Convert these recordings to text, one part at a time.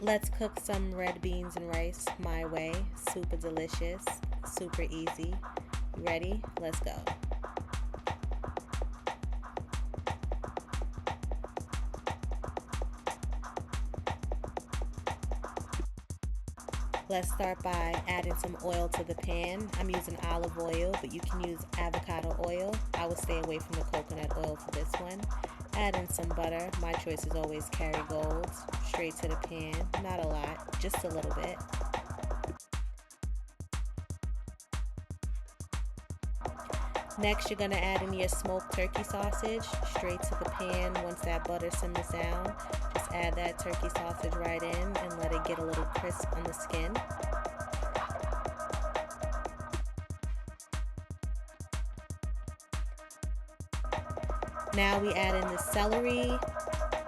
Let's cook some red beans and rice my way. Super delicious, super easy. Ready? Let's go. Let's start by adding some oil to the pan. I'm using olive oil, but you can use avocado oil. I would stay away from the coconut oil for this one. Add in some butter. My choice is always Kerrygold. Straight to the pan. Not a lot, just a little bit. Next, you're going to add in your smoked turkey sausage straight to the pan. Once that butter simmers down, just add that turkey sausage right in and let it get a little crisp on the skin. Now we add in the celery,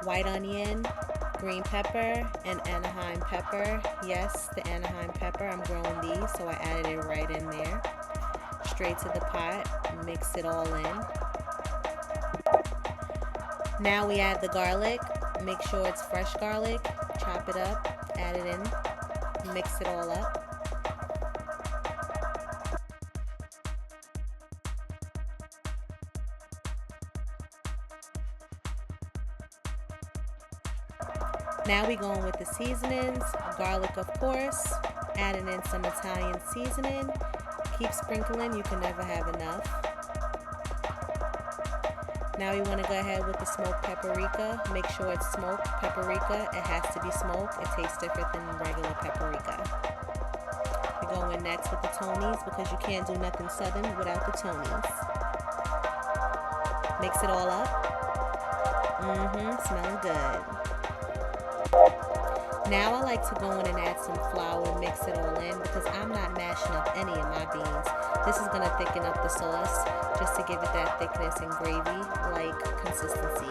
white onion, green pepper, and Anaheim pepper. Yes, the Anaheim pepper. I'm growing these, so I added it right in there. Straight to the pot, mix it all in. Now we add the garlic. Make sure it's fresh garlic. Chop it up, add it in, mix it all up. Now we go in with the seasonings, garlic of course, adding in some Italian seasoning. Keep sprinkling, you can never have enough. Now we want to go ahead with the smoked paprika. Make sure it's smoked paprika. It has to be smoked. It tastes different than regular paprika. We go in next with the Tony's because you can't do nothing southern without the Tony's. Mix it all up. Smelling good. Now I like to go in and add some flour, mix it all in because I'm not mashing up any of my beans. This is going to thicken up the sauce just to give it that thickness and gravy-like consistency.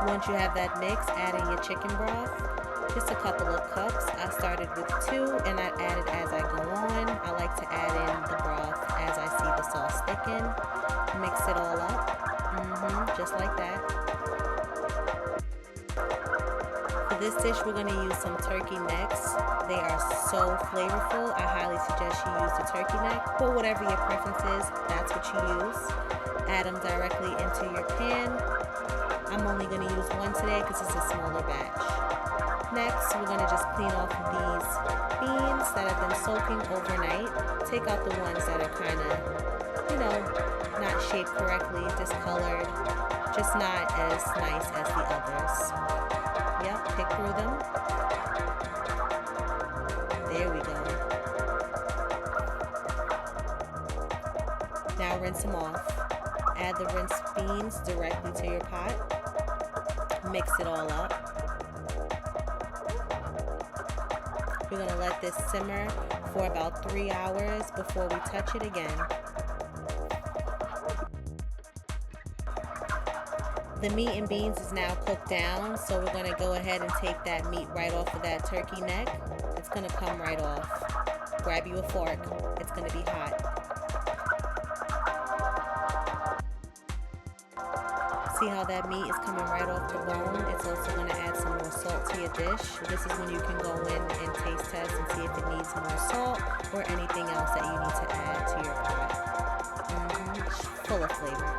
Once you have that mix, add in your chicken broth. Just a couple of cups. I started with 2 and I added as I go on. I like to add in the broth as I see the sauce thicken. Mix it all up, just like that. For this dish, we're going to use some turkey necks. They are so flavorful. I highly suggest you use the turkey neck. For whatever your preference is, that's what you use. Add them directly into your pan. I'm only going to use 1 today because it's a smaller batch. Next, we're going to just clean off these beans that have been soaking overnight. Take out the ones that are kind of, not shaped correctly, discolored, just not as nice as the others. Yep, pick through them. There we go. Now rinse them off. Add the rinsed beans directly to your pot. Mix it all up. We're going to let this simmer for about 3 hours before we touch it again. The meat and beans is now cooked down, so we're going to go ahead and take that meat right off of that turkey neck. It's going to come right off. Grab you a fork. It's going to be hot. See how that meat is coming right off the bone? It's also going to add some more salt to your dish. This is when you can go in and taste test and see if it needs more salt or anything else that you need to add to your pot. Full of flavor.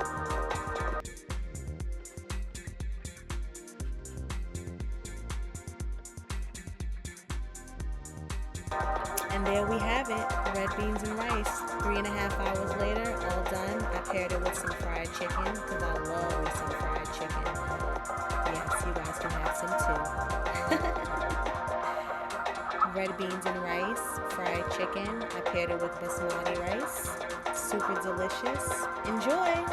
And there we have it, red beans and rice. 3.5 hours later, all done. I paired it with some fried chicken because I love me some fried chicken. Yes, you guys can have some too. Red beans and rice, fried chicken. I paired it with basmati rice. Super delicious. Enjoy!